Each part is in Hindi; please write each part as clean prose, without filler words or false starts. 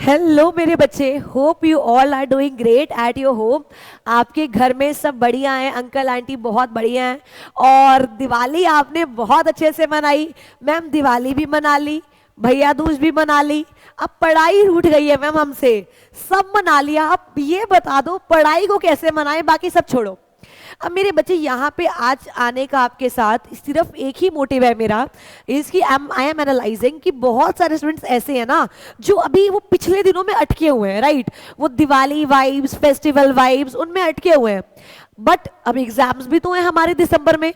हेलो मेरे बच्चे, hope you all are doing great at your home. आपके घर में सब बढ़िया हैं, अंकल आंटी बहुत बढ़िया हैं। और दिवाली आपने बहुत अच्छे से मनाई। मैम दिवाली भी मना ली, भैया दूज भी मना ली, अब पढ़ाई रूठ गई है मैम हमसे। सब मना लिया, अब ये बता दो पढ़ाई को कैसे मनाए, बाकी सब छोड़ो। अब मेरे बच्चे यहाँ पे आज आने का आपके साथ सिर्फ एक ही मोटिव है मेरा, इसकी आई एम एनालाइजिंग कि बहुत सारे स्टूडेंट्स ऐसे हैं ना जो अभी वो पिछले दिनों में अटके हुए हैं, राइट। वो दिवाली वाइब्स, फेस्टिवल वाइब्स उनमें अटके हुए हैं। बट अब एग्जाम्स भी तो हैं हमारे दिसंबर में,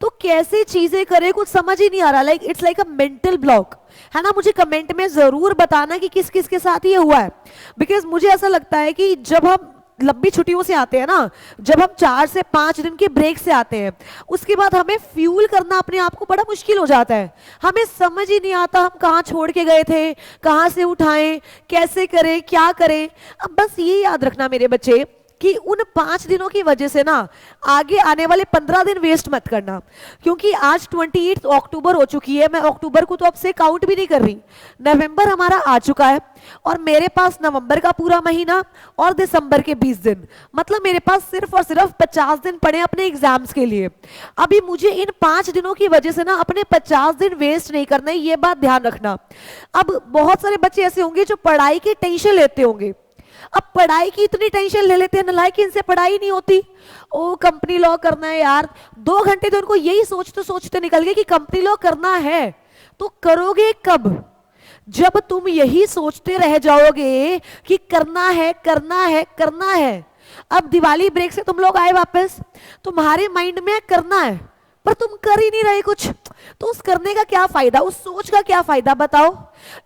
तो कैसे चीजें करें कुछ समझ ही नहीं आ रहा। Like it's like a mental block, है ना। मुझे कमेंट में जरूर बताना कि किस किस के साथ ये हुआ है। बिकॉज मुझे ऐसा लगता है कि जब हम लंबी छुट्टियों से आते हैं ना, जब हम 4 से 5 दिन के ब्रेक से आते हैं, उसके बाद हमें फ्यूल करना अपने आप को बड़ा मुश्किल हो जाता है। हमें समझ ही नहीं आता हम कहाँ छोड़ के गए थे, कहाँ से उठाएं, कैसे करें, क्या करें। अब बस ये याद रखना मेरे बच्चे कि उन 5 दिनों की वजह से ना आगे आने वाले 15 दिन वेस्ट मत करना। क्योंकि आज 28 अक्टूबर हो चुकी है, मैं अक्टूबर को तो अब से काउंट भी नहीं कर रही। नवंबर हमारा आ चुका है और मेरे पास नवंबर का पूरा महीना और दिसंबर के 20 दिन, मतलब मेरे पास सिर्फ और सिर्फ 50 दिन पड़े अपने एग्जाम्स के लिए। अभी मुझे इन 5 दिनों की वजह से ना अपने 50 दिन वेस्ट नहीं करने, ये बात ध्यान रखना। अब बहुत सारे बच्चे ऐसे होंगे जो पढ़ाई की टेंशन लेते होंगे। अब पढ़ाई की इतनी टेंशन ले लेते हैं नलायक, इनसे पढ़ाई नहीं होती। ओ कंपनी लॉ करना है यार, 2 घंटे तो उनको यही सोचते सोचते निकल गए कि कंपनी लॉ करना है। तो करोगे कब? जब तुम यही सोचते रह जाओगे कि करना है करना है करना है। अब दिवाली ब्रेक से तुम लोग आए वापस, तुम्हारे माइंड में करना है पर तुम कर ही नहीं रहे कुछ, तो उस करने का क्या फायदा, उस सोच का क्या फायदा बताओ।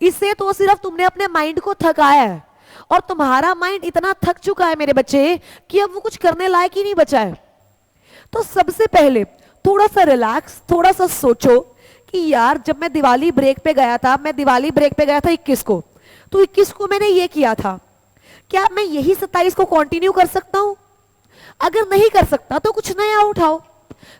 इससे तो सिर्फ तुमने अपने माइंड को थकाया है और तुम्हारा माइंड इतना थक चुका है मेरे बच्चे कि अब वो कुछ करने लायक ही नहीं बचा है। तो सबसे पहले थोड़ा सा रिलैक्स, थोड़ा सा सोचो कि यार जब मैं दिवाली ब्रेक पे गया था, मैं दिवाली ब्रेक पे गया था 21 को, तो 21 को मैंने ये किया था, क्या मैं यही 27 को कंटिन्यू कर सकता हूं? अगर नहीं कर सकता तो कुछ नया उठाओ।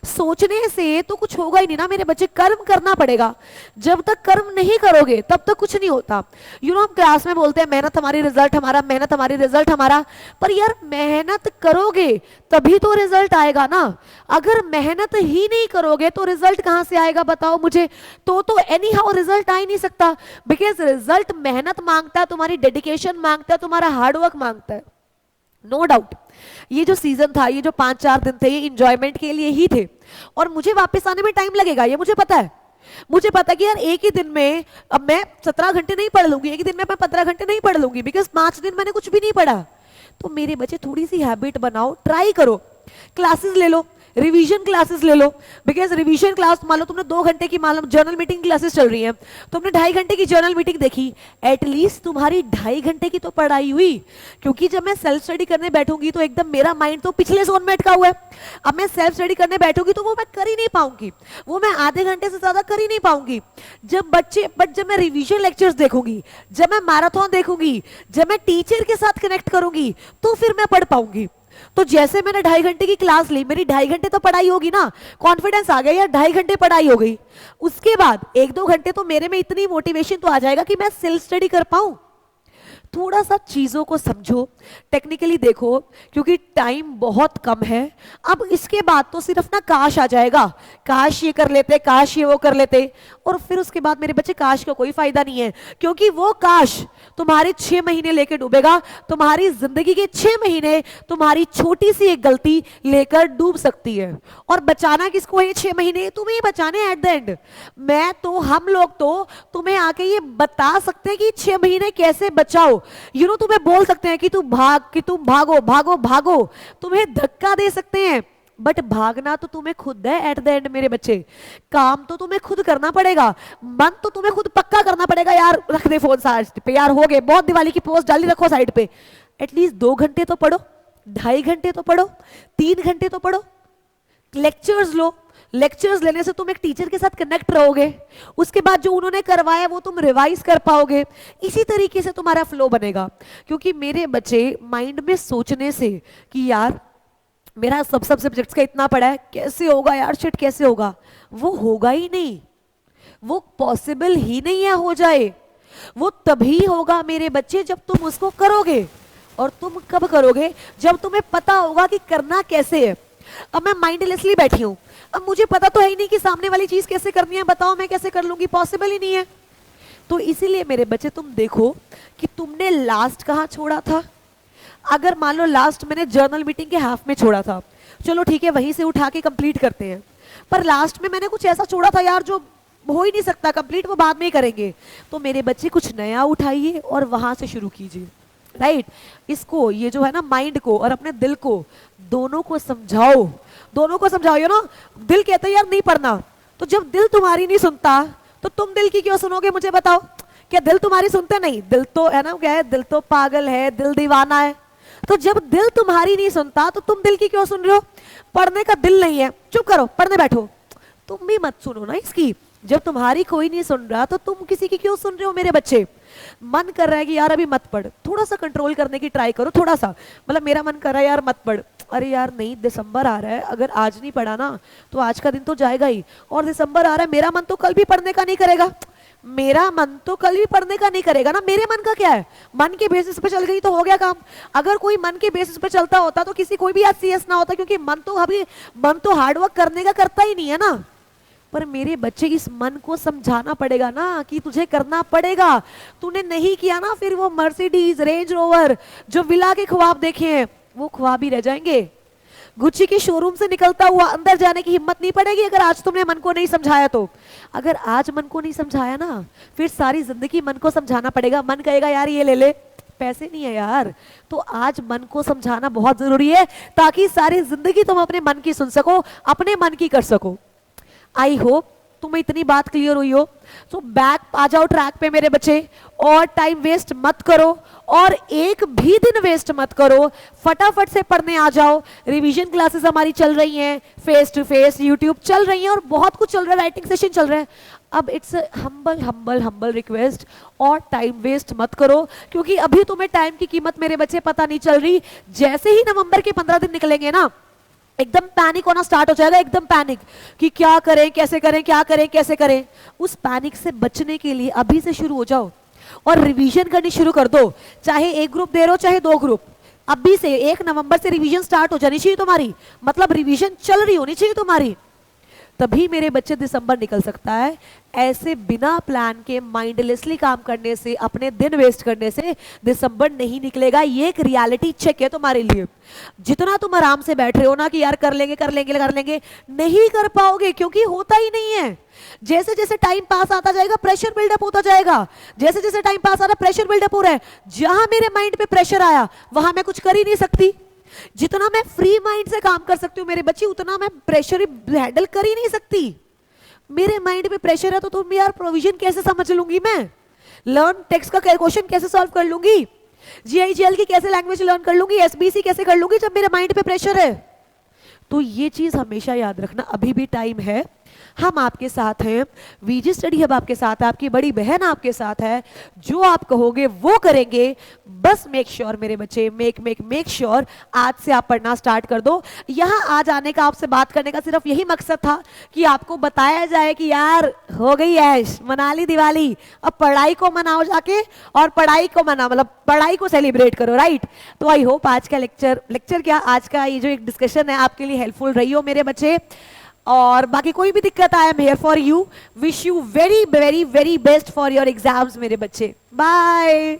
सोचने से तो कुछ होगा ही नहीं ना मेरे बच्चे, कर्म करना पड़ेगा। जब तक कर्म नहीं करोगे तब तक कुछ नहीं होता। हम क्लास में बोलते हैं मेहनत हमारी रिजल्ट हमारा, मेहनत हमारी रिजल्ट हमारा, पर यार मेहनत करोगे तभी तो रिजल्ट आएगा ना। अगर मेहनत ही नहीं करोगे तो रिजल्ट कहां से आएगा बताओ मुझे। तो एनी हाउ रिजल्ट आ ही नहीं सकता, बिकॉज रिजल्ट मेहनत मांगता है, तुम्हारी डेडिकेशन मांगता है, तुम्हारा हार्डवर्क मांगता है। नो डाउट ये जो सीजन था, ये जो 5-4 दिन थे, ये इंजॉयमेंट के लिए ही थे और मुझे वापस आने में टाइम लगेगा, ये मुझे पता है। मुझे पता है कि यार एक ही दिन में अब मैं 17 घंटे नहीं पढ़ लूंगी, एक ही दिन में मैं 15 घंटे नहीं पढ़ लूंगी, बिकॉज 5 दिन मैंने कुछ भी नहीं पढ़ा। तो मेरे बच्चे थोड़ी सी हैबिट बनाओ, ट्राई करो, क्लासेस ले लो, रिवीजन क्लासेस ले लो। बिकॉज रिवीजन क्लास मान लो तुमने 2 घंटे की, मान लो जर्नल मीटिंग क्लासेस चल रही हैं, तुमने 2.5 घंटे की जर्नल मीटिंग देखी, एटलीस्ट तुम्हारी 2.5 घंटे की तो पढ़ाई हुई। क्योंकि जब मैं सेल्फ स्टडी करने बैठूंगी तो एकदम मेरा माइंड तो पिछले जोन में अटका हुआ है। अब मैं सेल्फ स्टडी करने बैठूंगी तो वो मैं कर ही नहीं पाऊंगी, वो मैं आधे घंटे से ज्यादा कर ही नहीं पाऊंगी। जब मैं रिवीजन लेक्चर्स देखूंगी, जब मैं मैराथन देखूंगी, जब मैं टीचर के साथ कनेक्ट करूंगी, तो फिर मैं पढ़ पाऊंगी। तो जैसे मैंने 2.5 घंटे की क्लास ली, मेरी 2.5 घंटे तो पढ़ाई होगी ना, कॉन्फिडेंस आ गया यार 2.5 घंटे पढ़ाई हो गई। उसके बाद 1-2 घंटे तो मेरे में इतनी मोटिवेशन तो आ जाएगा कि मैं सेल्फ स्टडी कर पाऊं। थोड़ा सा चीजों को समझो, टेक्निकली देखो, क्योंकि टाइम बहुत कम है। अब इसके बाद तो सिर्फ ना काश आ जाएगा, काश ये कर लेते, काश ये वो कर लेते, और फिर उसके बाद मेरे बच्चे काश का कोई फायदा नहीं है। क्योंकि वो काश तुम्हारे 6 महीने लेकर डूबेगा, तुम्हारी जिंदगी के 6 महीने तुम्हारी छोटी सी एक गलती लेकर डूब सकती है। और बचाना किसको है? 6 महीने तुम्हें ही बचाने एट द एंड। मैं तो, हम लोग तो तुम्हें आके ये बता सकते हैं कि 6 महीने कैसे बचाओ। तुम्हें बोल सकते हैं कि तुम भागो भागो भागो, तुम्हें धक्का दे सकते हैं, बट भागना तो तुम्हें खुद है एट द एंड मेरे बच्चे। काम तो तुम्हें खुद करना पड़ेगा, मन तो तुम्हें खुद पक्का करना पड़ेगा। यार रख दे फोन साइड पे, यार हो गए बहुत दिवाली की पोस्ट डाली, रखो साइड पे। एटलीस्ट 2 घंटे तो पढ़ो, 2.5 घंटे तो पढ़ो, 3 घंटे तो पढ़ो, लेक्चर्स लो। लेक्चर्स लेने से तुम एक टीचर के साथ कनेक्ट रहोगे, उसके बाद जो उन्होंने करवाया वो तुम रिवाइज कर पाओगे। इसी तरीके से तुम्हारा फ्लो बनेगा। क्योंकि मेरे बच्चे माइंड में सोचने से कि यार मेरा सब सब्जेक्ट्स का इतना पड़ा है, कैसे होगा यार, शिट कैसे होगा, वो होगा ही नहीं, वो पॉसिबल ही नहीं है हो जाए। वो तभी होगा मेरे बच्चे जब तुम उसको करोगे। और तुम कब करोगे? जब तुम्हें पता होगा कि करना कैसे है। अब मैं माइंडलेसली बैठी हूं, अब मुझे पता तो है ही नहीं कि सामने वाली चीज कैसे करनी है, बताओ मैं कैसे कर लूंगी, पॉसिबल ही नहीं है। तो इसीलिए मेरे बच्चे तुम देखो कि तुमने लास्ट कहां छोड़ा था। अगर मान लो लास्ट मैंने जर्नल मीटिंग के हाफ में छोड़ा था, चलो ठीक है वहीं से उठा के कंप्लीट करते हैं, पर लास्ट में मैंने कुछ ऐसा छोड़ा था यार जो हो ही नहीं सकता कंप्लीट, वो बाद में ही करेंगे। तो मेरे बच्चे कुछ नया उठाइए और वहां से शुरू कीजिए, राइट। इसको, ये जो है ना, माइंड को और अपने दिल को, दोनों को समझाओ, दोनों को समझाओ। यू नो, दिल कहता है यार नहीं पढ़ना, तो जब दिल तुम्हारी नहीं सुनता तो तुम दिल की क्यों सुनोगे, मुझे बताओ। क्या दिल तुम्हारी सुनते? नहीं, दिल तो है ना, क्या है, दिल तो पागल है, दिल दीवाना है। तो जब दिल तुम्हारी नहीं सुनता तो तुम दिल की क्यों सुन रहे हो? पढ़ने का दिल नहीं है, चुप करो, पढ़ने बैठो। तुम भी मत सुनो ना इसकी। जब तुम्हारी कोई नहीं सुन रहा तो तुम किसी की क्यों सुन रहे हो मेरे बच्चे? मन कर रहा है कि यार अभी मत पढ़, थोड़ा सा कंट्रोल करने की ट्राई करो, थोड़ा सा, मतलब मेरा मन कर रहा है यार मत पढ़, अरे यार नहीं, दिसंबर आ रहा है, अगर आज नहीं पढ़ा ना तो आज का दिन तो जाएगा ही, और दिसंबर आ रहा है, मेरा मन तो कल भी पढ़ने का नहीं करेगा, मेरा मन तो कल भी पढ़ने का नहीं करेगा ना। मेरे मन का क्या है? मन के बेसिस पे चल गई तो हो गया काम। अगर कोई मन के बेसिस पे चलता होता तो किसी कोई भी आज सीएस ना होता, क्योंकि मन तो हार्डवर्क करने का करता ही नहीं है ना। पर मेरे बच्चे, इस मन को समझाना पड़ेगा ना कि तुझे करना पड़ेगा। तूने नहीं किया ना, फिर वो मर्सिडीज, रेंज रोवर, जो विला के ख्वाब देखे हैं वो ख्वाब ही रह जाएंगे। गुच्ची के शोरूम से निकलता हुआ अंदर जाने की हिम्मत नहीं पड़ेगी अगर आज तुमने मन को नहीं समझाया तो। अगर आज मन को नहीं समझाया ना, फिर सारी जिंदगी मन को समझाना पड़ेगा। मन कहेगा यार ये ले ले, पैसे नहीं है यार। तो आज मन को समझाना बहुत जरूरी है, ताकि सारी जिंदगी तुम अपने मन की सुन सको, अपने मन की कर सको। आई होप तुम्हें इतनी बात क्लियर हुई हो। तो बैक आ जाओ ट्रैक पे मेरे बच्चे, और टाइम वेस्ट मत करो, और एक भी दिन वेस्ट मत करो, फटाफट से पढ़ने आ जाओ। रिवीजन क्लासेस हमारी चल रही हैं, फेस टू फेस यूट्यूब चल रही हैं, और बहुत कुछ चल रहा है, राइटिंग सेशन चल रहा है। अब it's humble humble humble request, और टाइम वेस्ट मत करो, क्योंकि अभी तुम्हें टाइम की कीमत मेरे बच्चे पता नहीं चल रही। जैसे ही नवंबर के 15 दिन निकलेंगे ना, एकदम पैनिक होना स्टार्ट हो जाएगा, एकदम पैनिक कि क्या करें, कैसे करें, क्या करें, कैसे करें। उस पैनिक से बचने के लिए अभी से शुरू हो जाओ और रिवीजन करनी शुरू कर दो। चाहे एक ग्रुप दे रहे हो, चाहे 2 ग्रुप, अभी से 1 नवंबर से रिवीजन स्टार्ट हो जानी चाहिए तुम्हारी, मतलब रिवीजन चल रही होनी चाहिए तुम्हारी। तभी मेरे बच्चे दिसंबर निकल सकता है। ऐसे बिना प्लान के माइंडलेसली काम करने से, अपने दिन वेस्ट करने से दिसंबर नहीं निकलेगा। ये एक रियलिटी चेक है तुम्हारे लिए। जितना तुम आराम से बैठ रहे हो ना कि यार कर लेंगे कर लेंगे कर लेंगे, नहीं कर पाओगे, क्योंकि होता ही नहीं है। जैसे जैसे टाइम पास आता जाएगा प्रेशर बिल्डअप होता जाएगा, जैसे जैसे टाइम पास आ रहा है प्रेशर बिल्डअप हो रहा है। जहां मेरे माइंड पे प्रेशर आया वहां मैं कुछ कर ही नहीं सकती। जितना मैं फ्री माइंड से काम कर सकती हूँ मेरे बच्चे, उतना मैं प्रेशर हैंडल कर ही नहीं सकती। मेरे माइंड पे प्रेशर है तो तुम यार प्रोविजन कैसे समझ लूंगी मैं, लर्न टेक्स्ट का क्वेश्चन कैसे सॉल्व कर लूंगी, जीआईजीएल की कैसे लैंग्वेज लर्न कर लूंगी, एसबीसी कैसे कर लूंगी जब मेरे माइंड पे प्रेशर है। तो ये चीज हमेशा याद रखना, अभी भी टाइम है, हम आपके साथ हैं, वीजी स्टडी हब आपके साथ है, आपकी बड़ी बहन आपके साथ है। जो आप कहोगे वो करेंगे। बस मेक श्योर मेरे बच्चे, मेक श्योर आज से आप पढ़ना स्टार्ट कर दो। यहाँ आज आने का, आपसे बात करने का सिर्फ यही मकसद था कि आपको बताया जाए कि यार हो गई ऐश, मना ली दिवाली, अब पढ़ाई को मनाओ जाके, और पढ़ाई को मना मतलब पढ़ाई को सेलिब्रेट करो, राइट। तो आई होप आज का लेक्चर क्या, आज का ये जो एक डिस्कशन है आपके लिए हेल्पफुल रही हो मेरे बच्चे। और बाकी कोई भी दिक्कत, I am here for you. Wish you very very very best for your exams मेरे बच्चे। बाय।